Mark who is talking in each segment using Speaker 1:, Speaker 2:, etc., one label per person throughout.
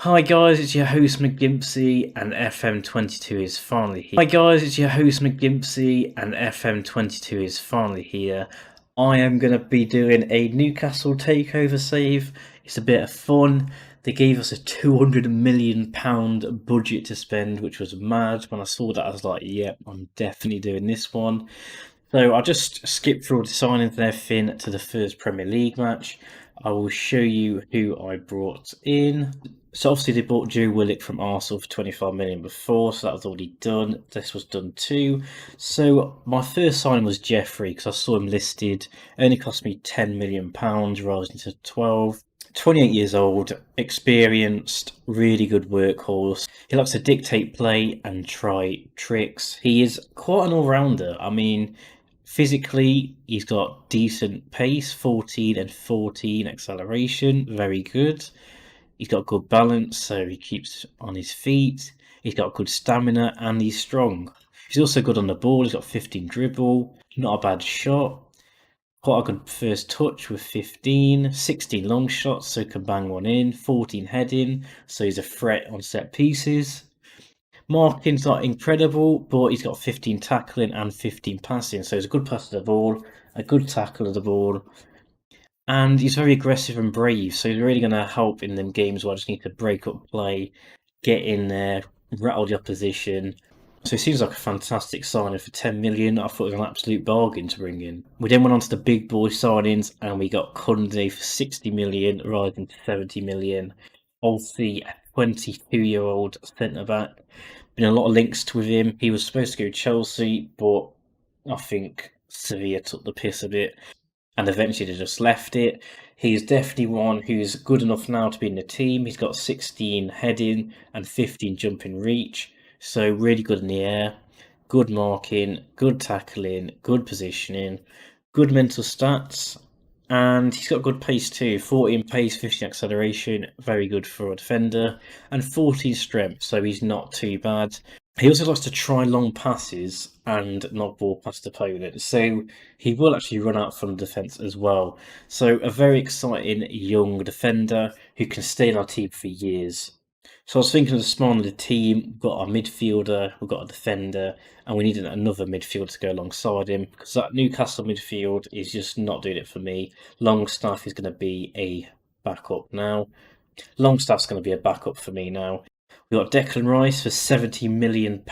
Speaker 1: Hi guys, it's your host McGimpsey and FM22 is finally here. Hi guys, it's your host McGimpsey and FM22 is finally here. I am going to be doing a Newcastle takeover save. It's a bit of fun. They gave us a £200 million budget to spend, which was mad. When I saw that, I was like, yep, I'm definitely doing this one. So I'll just skip through all the signings and everything to the first Premier League match. I will show you who I brought in. So obviously they bought Joe Willock from Arsenal for 25 million before, so that was already done. This was done too. So my first signing was Jeffrey because I saw him listed. It only cost me £10 million, rising to 12. 28 years old, experienced, really good workhorse. He likes to dictate play and try tricks. He is quite an all-rounder. I mean, physically, he's got decent pace, 14 and 14 acceleration, very good. He's got good balance, so he keeps on his feet. He's got good stamina and he's strong. He's also good on the ball. He's got 15 dribble, not a bad shot. Quite a good first touch with 15, 16 long shots, so can bang one in, 14 heading, so he's a threat on set pieces. Marking's not incredible, but he's got 15 tackling and 15 passing, so he's a good passer of the ball, a good tackle of the ball, and he's very aggressive and brave, so he's really going to help in them games where I just need to break up play, get in there, rattle the opposition. So it seems like a fantastic signing for 10 million. I thought it was an absolute bargain to bring in. We then went on to the big boy signings and we got Kunde for 60 million, rising to 70 million. Obviously, a 22-year-old centre-back. Been a lot of links with him. He was supposed to go to Chelsea, but I think Sevilla took the piss a bit and eventually they just left it. He's definitely one who's good enough now to be in the team. He's got 16 heading and 15 jumping reach. So really good in the air, good marking, good tackling, good positioning, good mental stats, and he's got good pace too. 14 pace, 15 acceleration, very good for a defender, and 14 strength, so he's not too bad. He also likes to try long passes and knock ball past opponents, so he will actually run out from the defence as well. So a very exciting young defender who can stay in our team for years. So I was thinking of the small of the team. We've got our midfielder, we've got a defender, and we needed another midfielder to go alongside him because that Newcastle midfield is just not doing it for me. Longstaff is going to be a backup now. Longstaff's going to be a backup for me now. We've got Declan Rice for £70 million.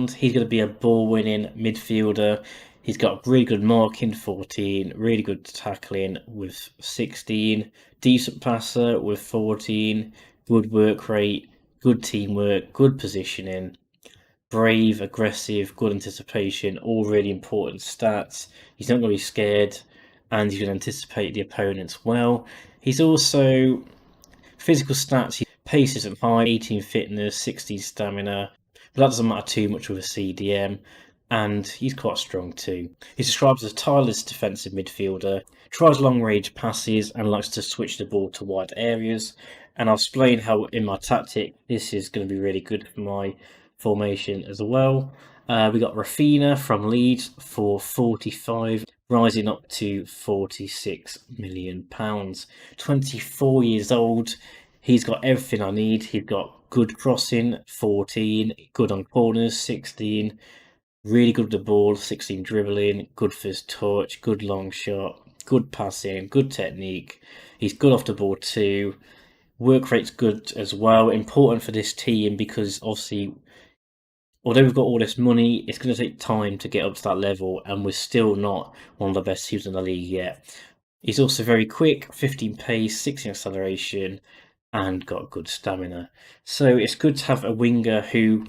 Speaker 1: He's going to be a ball-winning midfielder. He's got really good marking, 14, really good tackling with 16, decent passer with 14, good work rate, good teamwork, good positioning, brave, aggressive, good anticipation, all really important stats. He's not going to be scared and he's going to anticipate the opponents well. He's also physical stats. His pace isn't high, 18 fitness, 16 stamina, but that doesn't matter too much with a CDM. And he's quite strong too. He's described as a tireless defensive midfielder, tries long range passes and likes to switch the ball to wide areas. And I'll explain how in my tactic this is going to be really good for my formation as well. We got Rafinha from Leeds for 45, rising up to £46 million. 24 years old. He's got everything I need. He's got good crossing, 14, good on corners, 16, really good with the ball, 16 dribbling, good first touch, good long shot, good passing, good technique. He's good off the ball too. Work rate's good as well. Important for this team because obviously, although we've got all this money, it's going to take time to get up to that level, and we're still not one of the best teams in the league yet. He's also very quick, 15 pace, 16 acceleration, and got good stamina. So it's good to have a winger who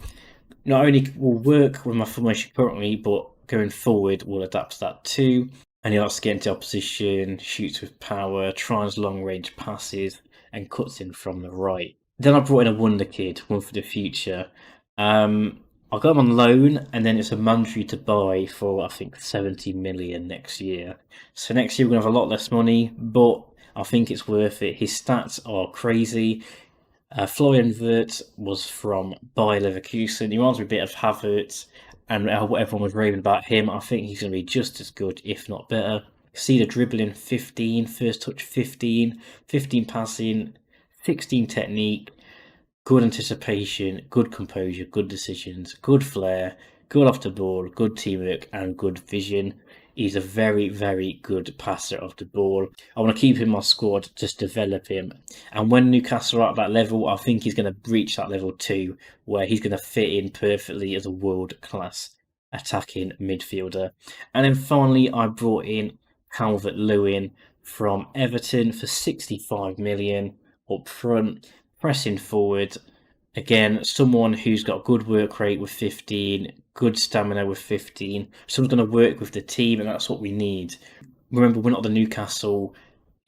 Speaker 1: not only will work with my formation currently, but going forward will adapt to that too. And he likes to get into opposition, shoots with power, tries long range passes, and cuts in from the right. Then I brought in a wonder kid, one for the future. I got him on loan, and then it's a mandatory to buy for I think 70 million next year. So next year we're gonna have a lot less money, but I think it's worth it. His stats are crazy. Florian Wirtz was from Bayer Leverkusen. He reminds me a bit of Havertz, and what everyone was raving about him. I think he's going to be just as good, if not better. See the dribbling, 15, first touch 15, 15 passing, 16 technique, good anticipation, good composure, good decisions, good flair, good off the ball, good teamwork, and good vision. He's a very, very good passer of the ball. I want to keep him in my squad, just develop him. And when Newcastle are at that level, I think he's going to reach that level too, where he's going to fit in perfectly as a world class attacking midfielder. And then finally, I brought in Calvert-Lewin from Everton for 65 million up front, pressing forward. Again, someone who's got good work rate with 15, good stamina with 15. Someone's going to work with the team, and that's what we need. Remember, we're not the Newcastle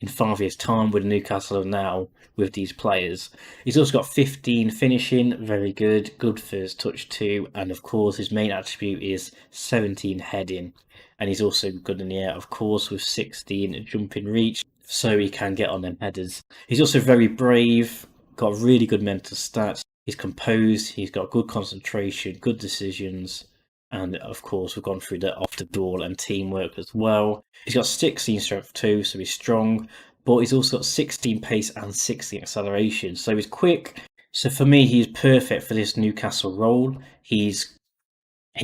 Speaker 1: in 5 years' time, we're the Newcastle now with these players. He's also got 15 finishing, very good, good first touch too, and of course his main attribute is 17 heading, and he's also good in the air, of course, with 16 jumping reach, so he can get on them headers. He's also very brave, got really good mental stats. He's composed, he's got good concentration, good decisions, and of course we've gone through the off the ball and teamwork as well. He's got 16 strength too, so he's strong, but he's also got 16 pace and 16 acceleration, so he's quick. So for me, he's perfect for this Newcastle role. He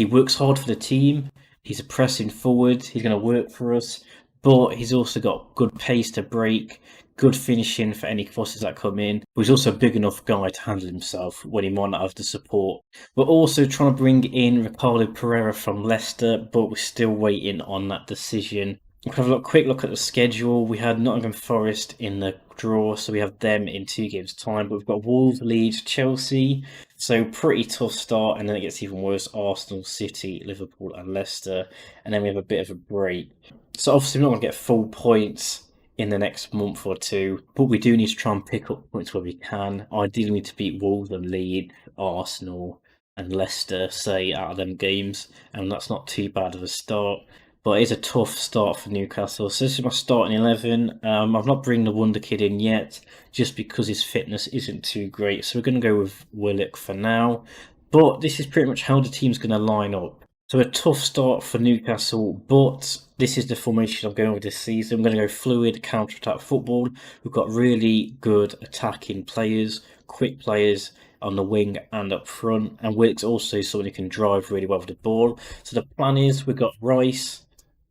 Speaker 1: works hard for the team. He's a pressing forward. He's going to work for us, but he's also got good pace to break, good finishing for any crosses that come in. But he's also a big enough guy to handle himself when he might not have the support. We're also trying to bring in Ricardo Pereira from Leicester, but we're still waiting on that decision. We'll have a quick look at the schedule. We had Nottingham Forest in the draw, so we have them in 2 games' time. But we've got Wolves, Leeds, Chelsea. So pretty tough start, and then it gets even worse. Arsenal, City, Liverpool, and Leicester. And then we have a bit of a break. So obviously we're not going to get full points in the next month or two, but we do need to try and pick up points where we can. Ideally, we need to beat Wolves and Leeds, Arsenal, and Leicester, say, out of them games, and that's not too bad of a start. But it's a tough start for Newcastle. So this is my starting 11. I've not bring the Wonder Kid in yet, just because his fitness isn't too great. So we're going to go with Willock for now. But this is pretty much how the team's going to line up. So a tough start for Newcastle, but this is the formation I'm going with this season. I'm going to go fluid counter-attack football. We've got really good attacking players, quick players on the wing and up front. And Willock's also someone who can drive really well with the ball. So the plan is we've got Rice,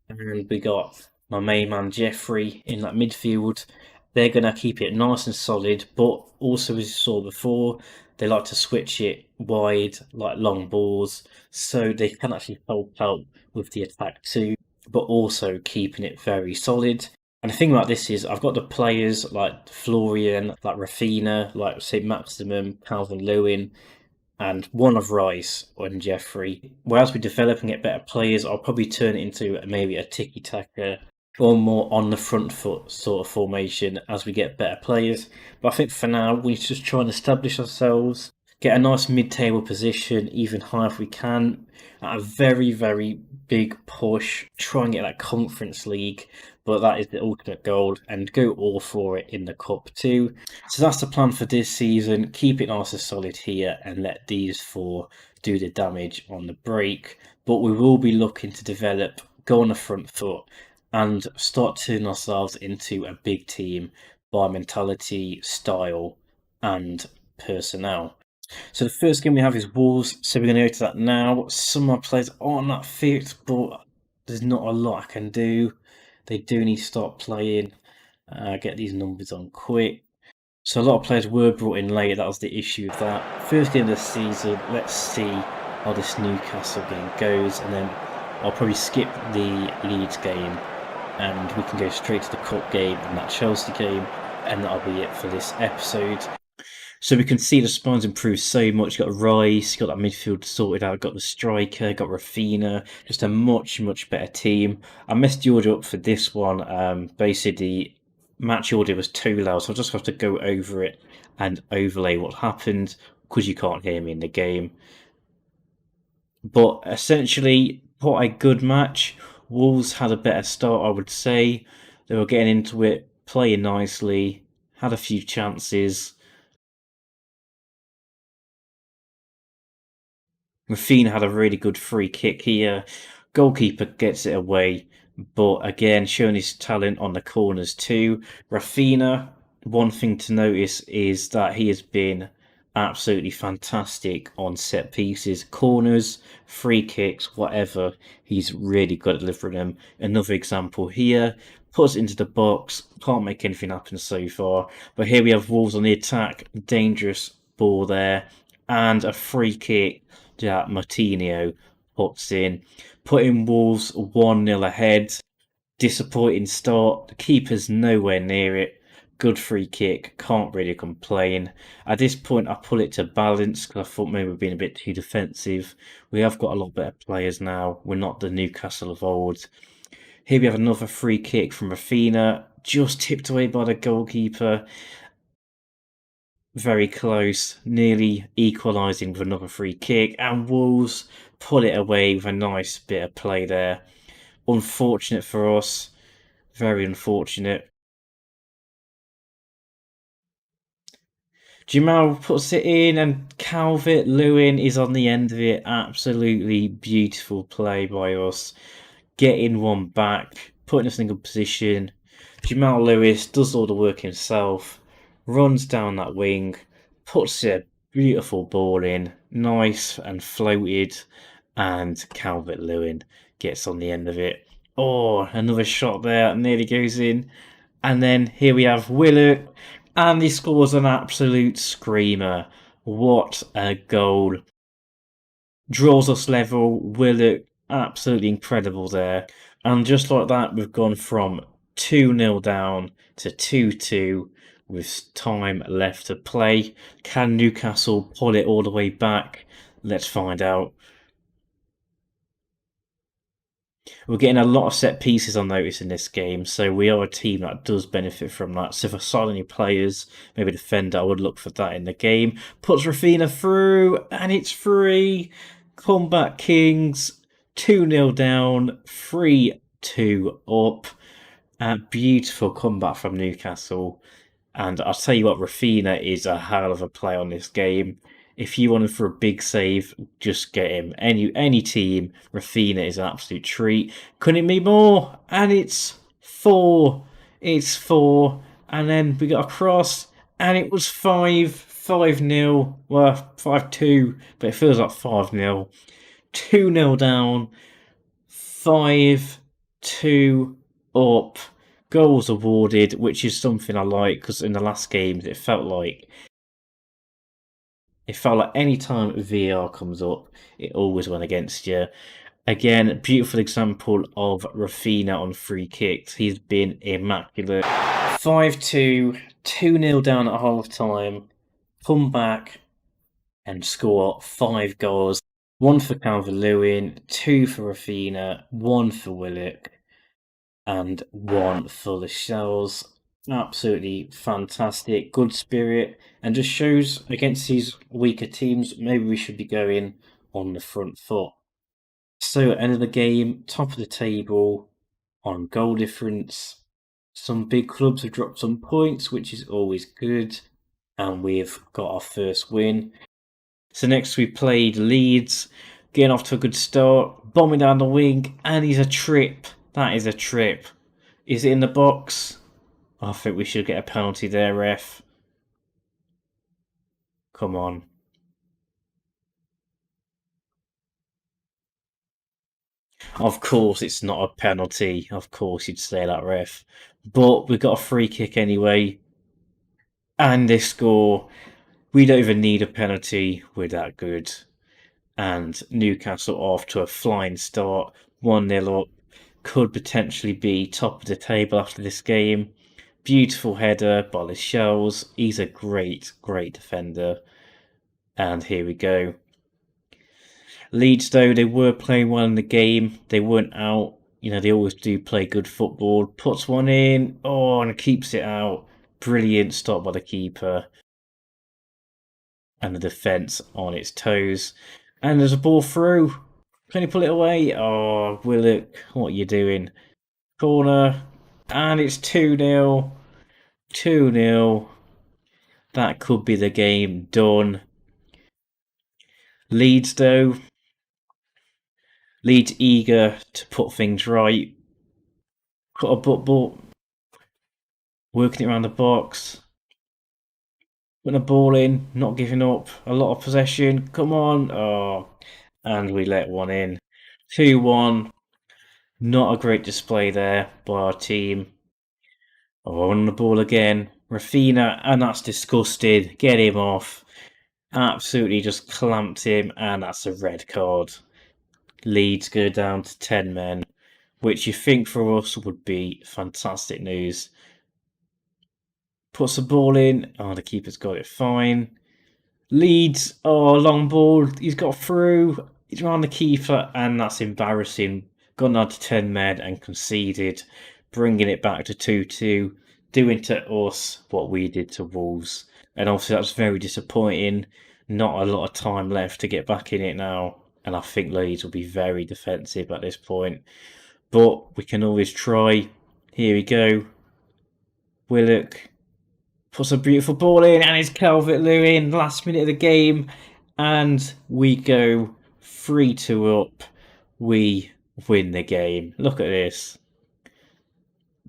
Speaker 1: and we got my main man Jeffrey in that midfield. They're going to keep it nice and solid, but also, as you saw before, they like to switch it wide, like long balls, so they can actually help out with the attack too, but also keeping it very solid. And the thing about this is I've got the players like Florian, like Rafina, like say Maximum, Calvert-Lewin, and one of Rice and Jeffrey. Whereas we develop and get better players, I'll probably turn it into maybe a tiki-taka or more on the front foot sort of formation as we get better players. But I think for now, we just try and establish ourselves, get a nice mid-table position, even higher if we can, at a very, very big push, try and get that Conference League, but that is the ultimate goal, and go all for it in the Cup too. So that's the plan for this season. Keep it nice and solid here and let these 4 do the damage on the break. But we will be looking to develop, go on the front foot, and start turning ourselves into a big team by mentality, style, and personnel. So the first game we have is Wolves, so we're going to go to that now. Some of my players aren't that fit, but there's not a lot I can do. They do need to start playing, get these numbers on quick. So a lot of players were brought in late, that was the issue with that. First game of the season, let's see how this Newcastle game goes, and then I'll probably skip the Leeds game and we can go straight to the Cup game and that Chelsea game, and that'll be it for this episode. So we can see the spine's improved so much. Got Rice, got that midfield sorted out, got the striker, got Rafina, just a much, much better team. I messed the order up for this one. Basically, match order was too loud, so I just have to go over it and overlay what happened because you can't hear me in the game. But essentially, quite a good match. Wolves had a better start, I would say. They were getting into it, playing nicely, had a few chances. Rafina had a really good free kick here. Goalkeeper gets it away, but again, showing his talent on the corners too. Rafina, one thing to notice is that he has been absolutely fantastic on set pieces, corners, free kicks, whatever. He's really good at delivering them. Another example here, puts it into the box, can't make anything happen so far. But here we have Wolves on the attack, dangerous ball there, and a free kick that Martinho puts in, putting Wolves 1-0 ahead. Disappointing start. The keeper's nowhere near it. Good free kick. Can't really complain. At this point, I pull it to balance because I thought maybe we're being a bit too defensive. We have got a lot better players now. We're not the Newcastle of old. Here we have another free kick from Rafinha. Just tipped away by the goalkeeper. Very close. Nearly equalising with another free kick. And Wolves pull it away with a nice bit of play there. Unfortunate for us. Very unfortunate. Jamal puts it in, and Calvert-Lewin is on the end of it. Absolutely beautiful play by us. Getting one back, putting us in a good position. Jamal Lewis does all the work himself, runs down that wing, puts a beautiful ball in, nice and floated, and Calvert-Lewin gets on the end of it. Oh, another shot there, nearly goes in. And then here we have Willock, and he scores an absolute screamer. What a goal. Draws us level. Willock, absolutely incredible there. And just like that, we've gone from 2-0 down to 2-2 with time left to play. Can Newcastle pull it all the way back? Let's find out. We're getting a lot of set pieces on notice in this game, so we are a team that does benefit from that. So for silent any players, maybe defender, I would look for that in the game. Puts Rafinha through, and it's free. Comeback Kings, 2-0 down, 3-2 up. A beautiful comeback from Newcastle. And I'll tell you what, Rafinha is a hell of a play on this game. If you want him for a big save, just get him. Any team, Rafinha is an absolute treat. Couldn't it be more? And it's 4. It's 4. And then we got a cross, and it was 5-0. Well, 5-2, but it feels like 5-0. 2-0 down, 5-2 up. Goals awarded, which is something I like because in the last games it felt like any time VAR comes up, it always went against you. Again, beautiful example of Rafinha on free kicks. He's been immaculate. 5-2, 2-0 down at half time. Come back and score 5 goals. 1 for Calvert-Lewin, 2 for Rafinha, 1 for Willock, and 1 for the Shells. Absolutely fantastic, good spirit, and just shows against these weaker teams, maybe we should be going on the front foot. So, end of the game, top of the table on goal difference. Some big clubs have dropped some points, which is always good, and we've got our first win. So next we played Leeds, getting off to a good start, bombing down the wing, and he's a trip. That is a trip. Is it in the box? I think we should get a penalty there, ref. Come on. Of course it's not a penalty. Of course you'd say that, ref. But we got a free kick anyway. And they score. We don't even need a penalty. We're that good. And Newcastle off to a flying start. 1-0 up. Could potentially be top of the table after this game. Beautiful header by the Shells. He's a great, great defender. And here we go. Leeds, though, they were playing well in the game. They weren't out. You know, they always do play good football. Puts one in. Oh, and keeps it out. Brilliant stop by the keeper. And the defence on its toes. And there's a ball through. Can you pull it away? Oh, Willock, what are you doing? Corner. And it's 2-0. 2-0. That could be the game done. Leeds, though. Leeds eager to put things right. Cut a ball, working it around the box. Putting the ball in, not giving up, a lot of possession. Come on. Oh, and we let one in. 2-1. Not a great display there by our team. Oh, on the ball again. Rafina, and that's disgusting. Get him off. Absolutely just clamped him, and that's a red card. Leeds go down to 10 men, which you think for us would be fantastic news. Puts the ball in. Oh, the keeper's got it fine. Leeds, oh, long ball. He's got through. He's around the keeper, and that's embarrassing. Gone down to 10 men and conceded, bringing it back to 2-2, doing to us what we did to Wolves. And obviously, that's very disappointing. Not a lot of time left to get back in it now. And I think Leeds will be very defensive at this point. But we can always try. Here we go. Willock puts a beautiful ball in, and it's Calvert-Lewin, last minute of the game, and we go 3-2 up. We win the game. Look at this.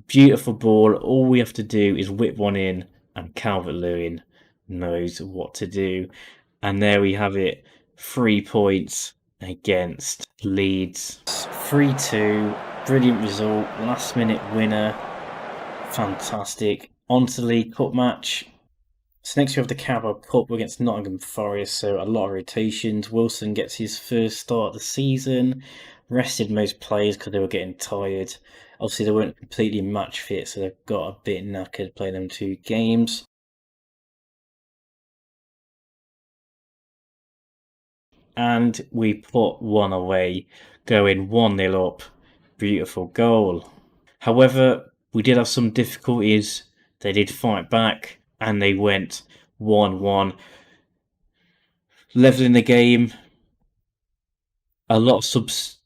Speaker 1: Beautiful ball. All we have to do is whip one in, and Calvert-Lewin knows what to do. And there we have it. 3 points against Leeds. 3-2. Brilliant result. Last minute winner. Fantastic. On to the League Cup match. So next we have the Carabao Cup against Nottingham Forest, so a lot of rotations. Wilson gets his first start of the season, rested most players because they were getting tired. Obviously they weren't completely match fit, so they've got a bit knackered playing them 2 games. And we put one away, going 1-0 up. Beautiful goal. However, we did have some difficulties. They did fight back, and they went 1-1. Leveling the game. A lot of subs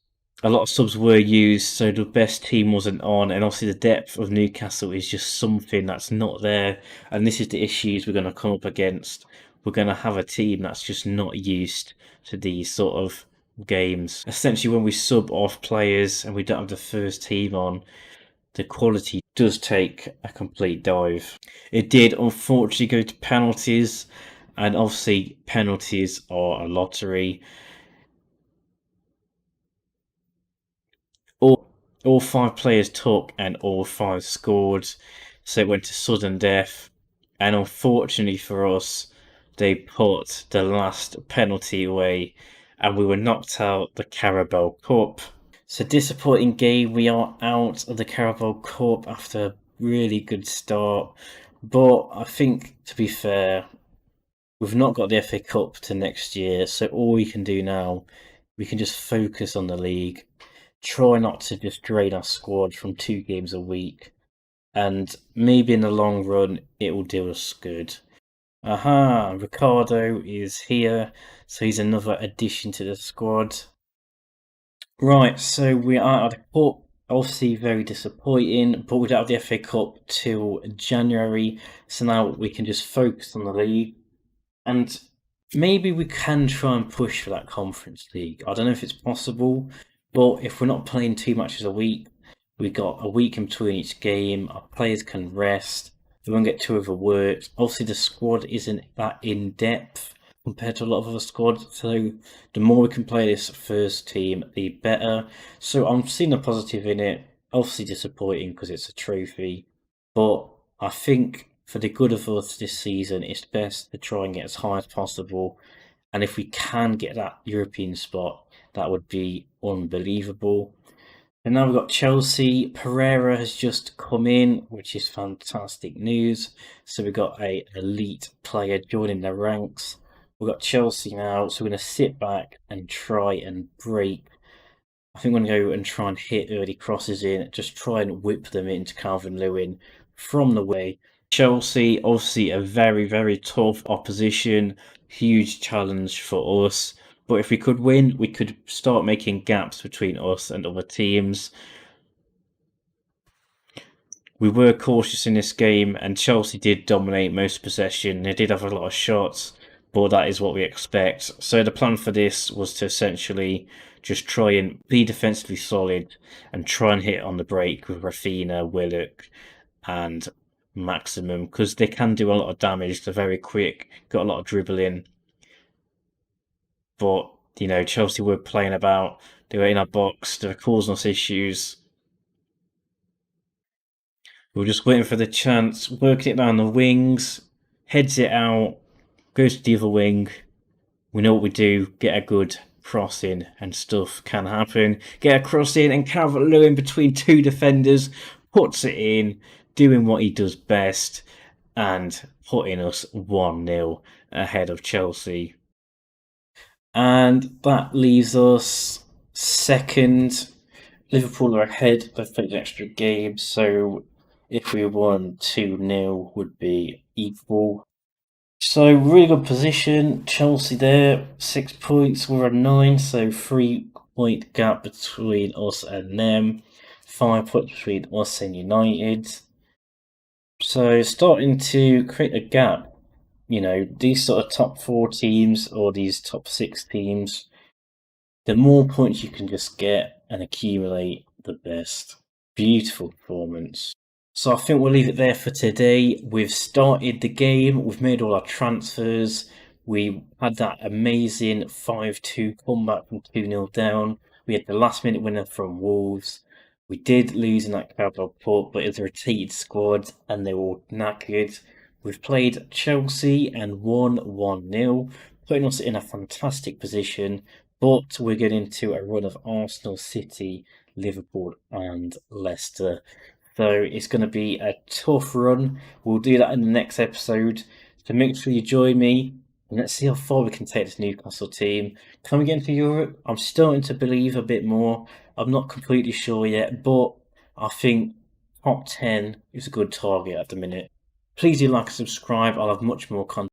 Speaker 1: were used, so the best team wasn't on, and obviously the depth of Newcastle is just something that's not there, and this is the issues we're going to come up against. We're going to have a team that's just not used to these sort of games. Essentially, when we sub off players and we don't have the first team on, the quality does take a complete dive. It did unfortunately go to penalties, and obviously penalties are a lottery. All 5 players took and all 5 scored, so it went to sudden death. And unfortunately for us, they put the last penalty away, and we were knocked out the Carabao Cup. So disappointing game. We are out of the Carabao Cup after a really good start. But I think, to be fair, we've not got the FA Cup to next year. So all we can do now, we can just focus on the league. Try not to just drain our squad from 2 games a week. And maybe in the long run, it will do us good. Aha, Ricardo is here. So he's another addition to the squad. Right, so we are out of the cup. Obviously, very disappointing, but we don't have the FA Cup till January, so now we can just focus on the league. And maybe we can try and push for that Conference League. I don't know if it's possible, but if we're not playing 2 matches a week, we got a week in between each game, our players can rest, we won't get too overworked. Obviously, the squad isn't that in depth compared to a lot of other squads, so the more we can play this first team, the better. So I'm seeing a positive in it. Obviously disappointing because it's a trophy, but I think for the good of us this season, it's best to try and get as high as possible. And if we can get that European spot, that would be unbelievable. And now we've got Chelsea. Pereira has just come in, which is fantastic news. So we've got a elite player joining the ranks. We've got Chelsea now, so we're going to sit back and try and break. I think we're going to go and try and hit early crosses in, just try and whip them into Calvert-Lewin from the way. Chelsea, obviously a very, very tough opposition, huge challenge for us. But if we could win, we could start making gaps between us and other teams. We were cautious in this game, and Chelsea did dominate most possession. They did have a lot of shots, but that is what we expect. So the plan for this was to essentially just try and be defensively solid and try and hit on the break with Rafinha, Willock, and maximum because they can do a lot of damage. They're very quick, got a lot of dribbling. But, Chelsea were playing about, they were in our box, they were causing us issues. We were just waiting for the chance, working it down the wings, heads it out, goes to the other wing. We know what we do, get a good cross in and stuff can happen. Get a cross in and Calvert-Lewin between two defenders, puts it in, doing what he does best and putting us 1-0 ahead of Chelsea. And that leaves us second. Liverpool are ahead. They've played an extra game, so if we won 2-0 would be equal. So really good position. Chelsea there, 6 points. We're on 9, so 3-point gap between us and them. 5 points between us and United. So starting to create a gap. These sort of top 4 teams or these top 6 teams, the more points you can just get and accumulate, the best. Beautiful performance. So I think we'll leave it there for today. We've started the game, we've made all our transfers, we had that amazing 5-2 comeback from 2-0 down. We had the last minute winner from Wolves. We did lose in that Carabao Cup, but it was a rotated squad and they were all knackered. We've played Chelsea and won 1-0, putting us in a fantastic position, but we're getting into a run of Arsenal, City, Liverpool and Leicester. So it's going to be a tough run. We'll do that in the next episode. So make sure you join me and let's see how far we can take this Newcastle team. Can we get into Europe? I'm starting to believe a bit more. I'm not completely sure yet, but I think top 10 is a good target at the minute. Please do like and subscribe. I'll have much more content.